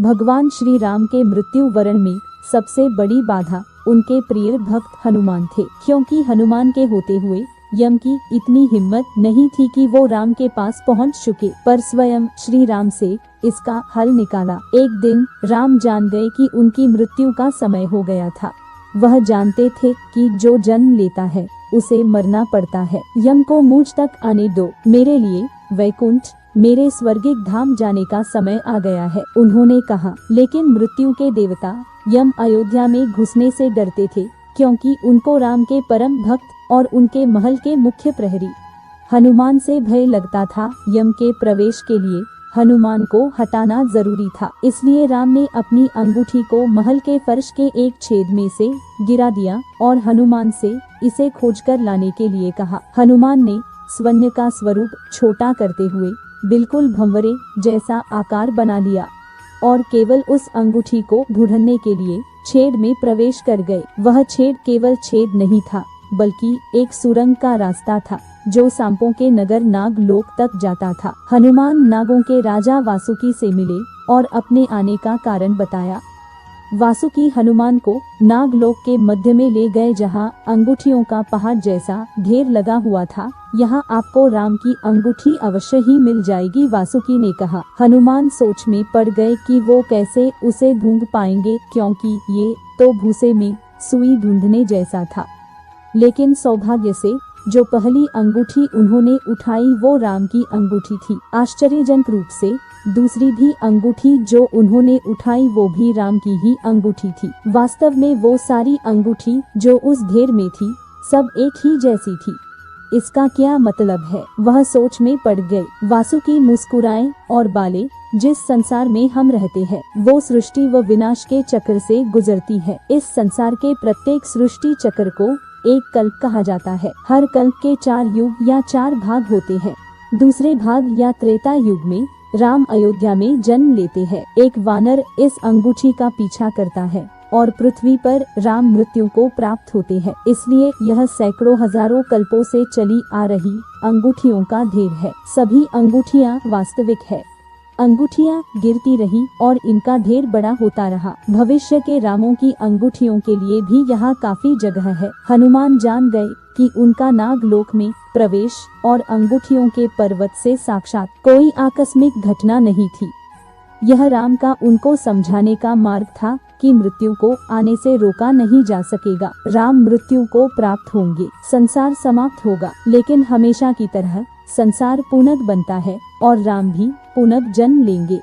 भगवान श्री राम के मृत्यु वरण में सबसे बड़ी बाधा उनके प्रिय भक्त हनुमान थे, क्योंकि हनुमान के होते हुए यम की इतनी हिम्मत नहीं थी कि वो राम के पास पहुंच चुके, पर स्वयं श्री राम से इसका हल निकाला। एक दिन राम जान गए कि उनकी मृत्यु का समय हो गया था। वह जानते थे कि जो जन्म लेता है उसे मरना पड़ता है। यम को मुझ तक आने दो, मेरे लिए वैकुंठ, मेरे स्वर्गिक धाम जाने का समय आ गया है, उन्होंने कहा। लेकिन मृत्यु के देवता यम अयोध्या में घुसने से डरते थे, क्योंकि उनको राम के परम भक्त और उनके महल के मुख्य प्रहरी हनुमान से भय लगता था। यम के प्रवेश के लिए हनुमान को हटाना जरूरी था, इसलिए राम ने अपनी अंगूठी को महल के फर्श के एक छेद में से गिरा दिया और हनुमान से इसे खोजकर लाने के लिए कहा। हनुमान ने स्वर्ण का स्वरूप छोटा करते हुए बिल्कुल भंवरे जैसा आकार बना लिया और केवल उस अंगूठी को ढूंढने के लिए छेद में प्रवेश कर गए। वह छेद केवल छेद नहीं था, बल्कि एक सुरंग का रास्ता था जो सांपों के नगर नागलोक तक जाता था। हनुमान नागों के राजा वासुकी से मिले और अपने आने का कारण बताया। वासुकी हनुमान को नागलोक के मध्य में ले गए, जहां अंगूठियों का पहाड़ जैसा ढेर लगा हुआ था। यहाँ आपको राम की अंगूठी अवश्य ही मिल जाएगी, वासुकी ने कहा। हनुमान सोच में पड़ गए कि वो कैसे उसे ढूंढ पाएंगे, क्योंकि ये तो भूसे में सुई ढूंढने जैसा था। लेकिन सौभाग्य से जो पहली अंगूठी उन्होंने उठाई वो राम की अंगूठी थी। आश्चर्यजनक रूप से दूसरी भी अंगूठी जो उन्होंने उठाई वो भी राम की ही अंगूठी थी। वास्तव में वो सारी अंगूठी जो उस ढेर में थी सब एक ही जैसी थी। इसका क्या मतलब है, वह सोच में पड़ गए। वासुकी मुस्कुराए और बोले, जिस संसार में हम रहते हैं वो सृष्टि व विनाश के चक्र से गुजरती है। इस संसार के प्रत्येक सृष्टि चक्र को एक कल्प कहा जाता है। हर कल्प के 4 युग या 4 भाग होते हैं। दूसरे भाग या त्रेता युग में राम अयोध्या में जन्म लेते हैं। एक वानर इस अंगूठी का पीछा करता है और पृथ्वी पर राम मृत्यु को प्राप्त होते हैं। इसलिए यह सैकड़ों हजारों कल्पों से चली आ रही अंगूठियों का ढेर है। सभी अंगूठियां वास्तविक है। अंगूठियां गिरती रही और इनका ढेर बड़ा होता रहा। भविष्य के रामों की अंगूठियों के लिए भी यहाँ काफी जगह है। हनुमान जान गए कि उनका नागलोक में प्रवेश और अंगूठियों के पर्वत से साक्षात कोई आकस्मिक घटना नहीं थी। यह राम का उनको समझाने का मार्ग था कि मृत्यु को आने से रोका नहीं जा सकेगा। राम मृत्यु को प्राप्त होंगे, संसार समाप्त होगा, लेकिन हमेशा की तरह संसार पुनः बनता है और राम भी पुनः जन्म लेंगे।